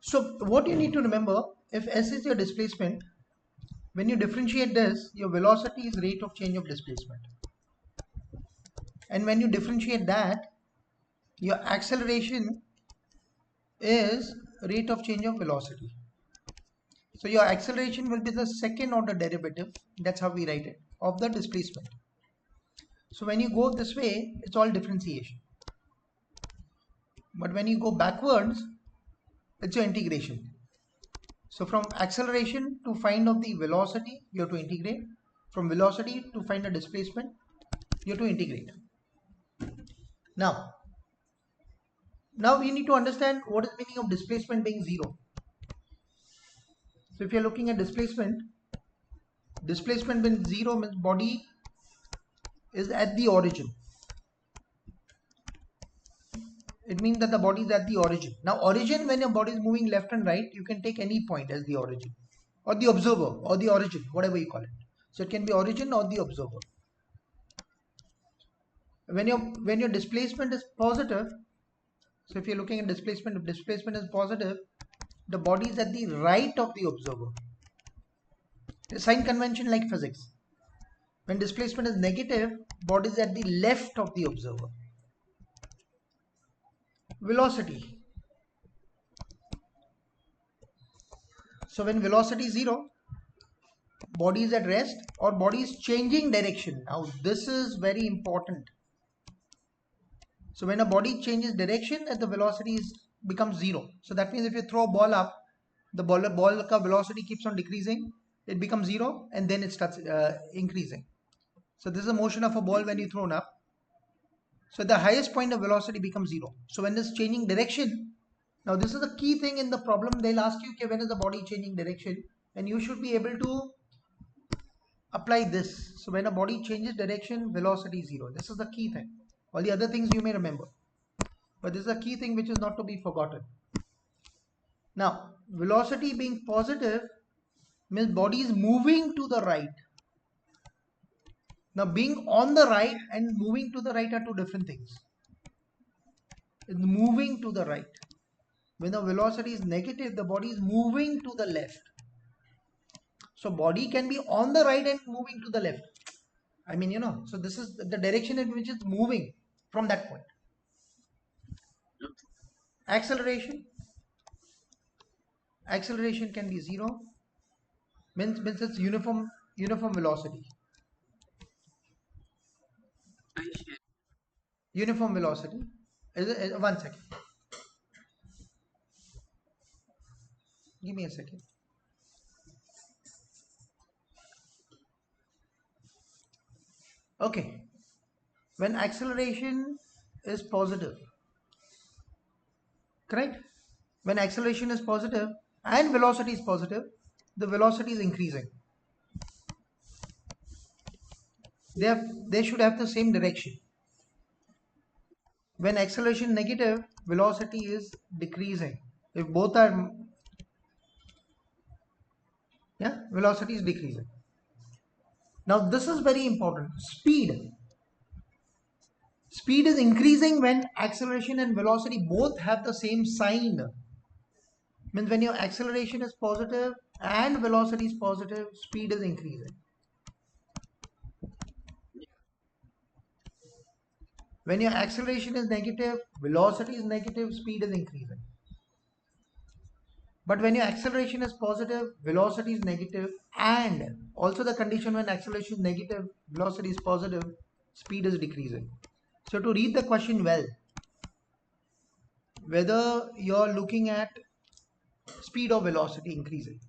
So what you need to remember, if S is your displacement, when you differentiate this, your velocity is rate of change of displacement. And when you differentiate that, your acceleration is rate of change of velocity. So your acceleration will be the second order derivative, that's how we write it, of the displacement. So when you go this way, it's all differentiation. But when you go backwards, it's your integration. So from acceleration to find out the velocity, you have to integrate. From velocity to find the displacement, you have to integrate. Now we need to understand what is the meaning of displacement being zero. So if you're looking at displacement being zero means body is at the origin. It means that the body is at the origin. Now origin, when your body is moving left and right, you can take any point as the origin or the observer or the origin, whatever you call it. So it can be origin or the observer. When your displacement is positive, so if you're looking at displacement, if displacement is positive, the body is at the right of the observer. The sign convention like physics. When displacement is negative, body is at the left of the observer. Velocity. So when velocity is zero, body is at rest or body is changing direction. Now this is very important. So when a body changes direction, the velocity becomes zero. So that means if you throw a ball up, the ball velocity keeps on decreasing, it becomes zero, and then it starts increasing. So this is the motion of a ball when you thrown up. So at the highest point of velocity becomes zero. So when it's changing direction, now this is the key thing in the problem. They'll ask you, okay, when is the body changing direction, and you should be able to apply this. So when a body changes direction, velocity is zero. This is the key thing. All the other things you may remember, but this is a key thing which is not to be forgotten. Now velocity being positive means body is moving to the right. Now being on the right and moving to the right are two different things. It's moving to the right. When the velocity is negative, the body is moving to the left. So body can be on the right and moving to the left. I mean, so this is the direction in which it's moving from that point. Acceleration can be zero, means it's uniform velocity. Uniform velocity. One second. Give me a second. Okay. When acceleration is positive, correct? When acceleration is positive and velocity is positive, the velocity is increasing. They should have the same direction. When acceleration negative, velocity is decreasing. If both are, velocity is decreasing. Now this is very important. Speed is increasing when acceleration and velocity both have the same sign. Means when your acceleration is positive and velocity is positive, speed is increasing. When your acceleration is negative, velocity is negative, speed is increasing. But when your acceleration is positive, velocity is negative, and also the condition when acceleration is negative, velocity is positive, speed is decreasing. So to read the question well, whether you're looking at speed or velocity increasing.